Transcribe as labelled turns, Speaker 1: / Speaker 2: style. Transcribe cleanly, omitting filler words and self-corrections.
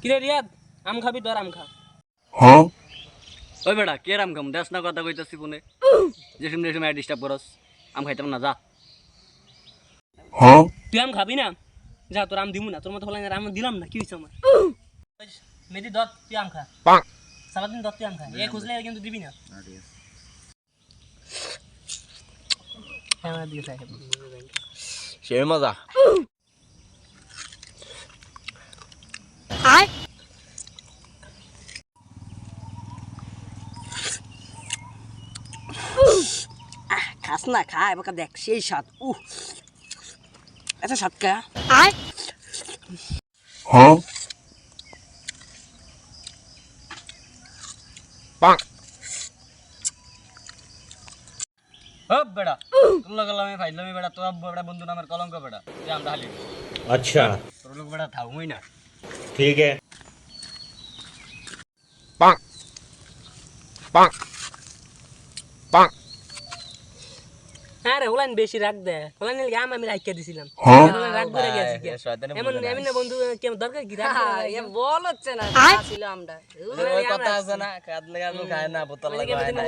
Speaker 1: কিরে রিয়াদ আম খাবি ধর আম খা।
Speaker 2: হ্যাঁ
Speaker 3: ওই বেটা কে আম খাম দেশ না কথা কইতাছি ফোনে যে সময় ডিস্টার্ব করস আম খাইতাম না যা।
Speaker 2: হ্যাঁ
Speaker 1: তুই আম খাবি না যা তোর আম দিমু না তোর মতো হলাই আম দিলাম না কি হইছে আমার মেদি ধর তুই আম খা সারাদিন ধর তুই আম খা এ খুঁজলে কিন্তু দিবি না।
Speaker 3: সে মজা
Speaker 4: খাস না খা এবার দেখ সেই স্বাদ এত স্বাদ কা
Speaker 2: হ্যাঁ
Speaker 3: ও বেটা তোর লগে আমি ফাইলামি বেটা তোর বেটা বন্ধু নামের কলঙ্ক বেটা তুই আমরা হালি
Speaker 5: अच्छा
Speaker 3: তোর লোক বেটা থাউই না
Speaker 5: ठीक है
Speaker 1: আরে ওলান বেশি রাখ দে ওলান আম আমি রাখিয়ে দিছিলাম
Speaker 2: হ্যাঁ
Speaker 1: রাগ করে গেছি
Speaker 3: এ শয়তানি
Speaker 1: এমন এমন না বন্ধু কেমন দরকার কি রাগ
Speaker 4: এ বল হচ্ছে না ছিল আমরা
Speaker 3: কথা আছে না কাদ লাগা খায় না বোতল লাগা হয় না